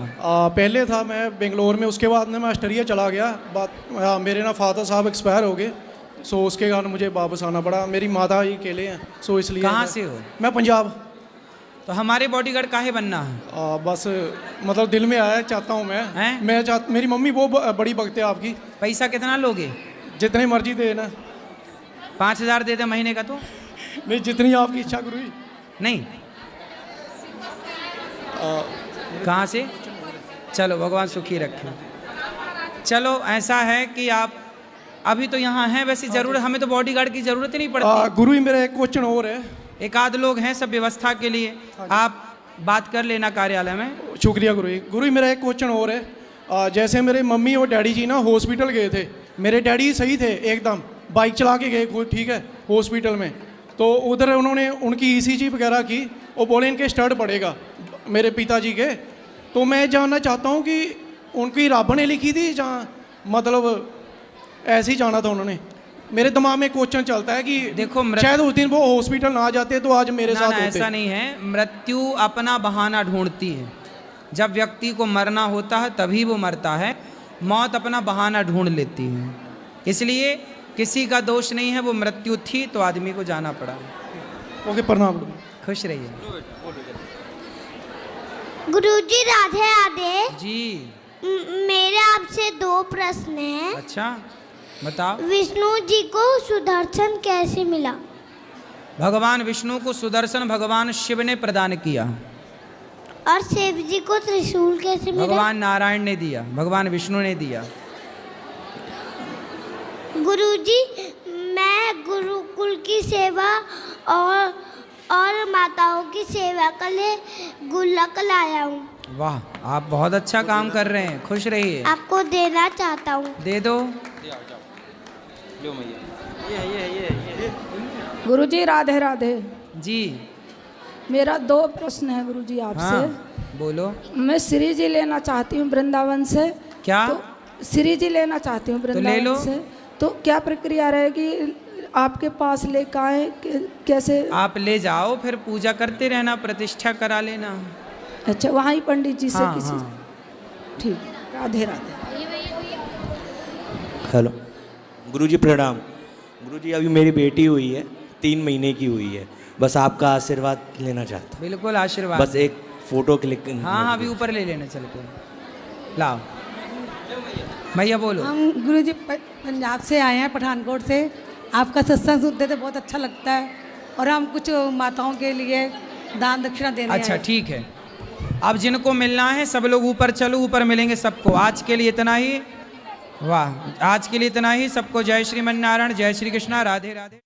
पहले था मैं बेंगलोर में, उसके बाद मैं ऑस्ट्रेलिया चला गया। मेरे ना फादर साहब एक्सपायर हो गए, सो उसके कारण मुझे वापस आना पड़ा। मेरी माता ही अकेले हैं, सो इसलिए। कहाँ से हो? मैं पंजाब। तो हमारे बॉडीगार्ड काहे बनना है? बस मतलब दिल में आया, चाहता हूँ मैं मेरी मम्मी वो बड़ी भक्त है आपकी। पैसा कितना लोगे? जितने मर्जी दे ना। 5,000 दे दे महीने का तो? नहीं, जितनी आपकी इच्छा गुरुजी। नहीं, कहाँ से? चलो भगवान सुखी रखे। चलो ऐसा है कि आप अभी तो यहाँ हैं, वैसे जरूरत हमें तो बॉडीगार्ड की जरूरत ही नहीं पड़ती। गुरु मेरा एक क्वेश्चन और है। एक आध लोग हैं सब व्यवस्था के लिए, आप बात कर लेना कार्यालय में। शुक्रिया गुरु। गुरु मेरा एक क्वेश्चन और है। जैसे मेरे मम्मी और डैडी जी ना हॉस्पिटल गए थे, मेरे डैडी सही थे एकदम, बाइक चला के गए खुद, ठीक है, हॉस्पिटल में। तो उधर उन्होंने उनकी ECG वगैरह की, वो बोले इनके स्टड पड़ेगा मेरे पिताजी के। तो मैं जानना चाहता हूँ कि उनकी रब ने लिखी थी, जहाँ मतलब ऐसे ही जाना था उन्होंने। मेरे दिमाग में क्वेश्चन चलता है कि देखो शायद उस दिन वो हॉस्पिटल ना जाते तो आज मेरे साथ होते। ऐसा नहीं है, मृत्यु अपना बहाना ढूंढती है। जब व्यक्ति को मरना होता है तभी वो मरता है, मौत अपना बहाना ढूंढ लेती है। इसलिए किसी का दोष नहीं है, वो मृत्यु थी तो आदमी को जाना पड़ा। ओके, प्रणाम। खुश रहिए। गुरुजी राधे राधे जी। मेरे आपसे 2 प्रश्न हैं। अच्छा बताओ। विष्णु जी को सुदर्शन कैसे मिला? भगवान विष्णु को सुदर्शन भगवान शिव ने प्रदान किया। और शिव जी को त्रिशूल कैसे मिला? भगवान नारायण ने दिया, भगवान विष्णु ने दिया। गुरुजी मैं गुरुकुल की सेवा और माताओं की सेवा के लिए गुल्लक लाया हूँ। वाह, आप बहुत अच्छा काम कर रहे हैं, खुश रहिए। आपको देना चाहता हूँ। दे दो। गुरुजी राधे राधे। जी। मेरा 2 प्रश्न है गुरुजी आपसे। हाँ, बोलो। मैं श्री जी लेना चाहती हूँ वृंदावन से। क्या? तो श्री जी लेना चाहती हूँ वृंदावन से, तो क्या प्रक्रिया रहेगी? आपके पास लेकर आए कैसे? आप ले जाओ, फिर पूजा करते रहना, प्रतिष्ठा करा लेना। अच्छा, वहाँ ही पंडित जी से हाँ, किसी? हाँ। ठीक, राधे राधे। हेलो गुरुजी, प्रणाम। गुरुजी अभी मेरी बेटी हुई है, 3 महीने की हुई है, बस आपका आशीर्वाद लेना चाहता हूँ। बिल्कुल आशीर्वाद। बस एक फोटो क्लिक। हाँ, अभी ऊपर ले लेना, चल के लाओ। भैया बोलो। हम गुरुजी पंजाब से आए हैं, पठानकोट से। आपका सत्संग सुनते थे, बहुत अच्छा लगता है, और हम कुछ माताओं के लिए दान दक्षिणा देने। अच्छा ठीक है, अब जिनको मिलना है सब लोग ऊपर चलो, ऊपर मिलेंगे सबको। आज के लिए इतना ही। वाह, आज के लिए इतना ही। सबको जय श्रीमन नारायण, जय श्री कृष्णा, राधे राधे।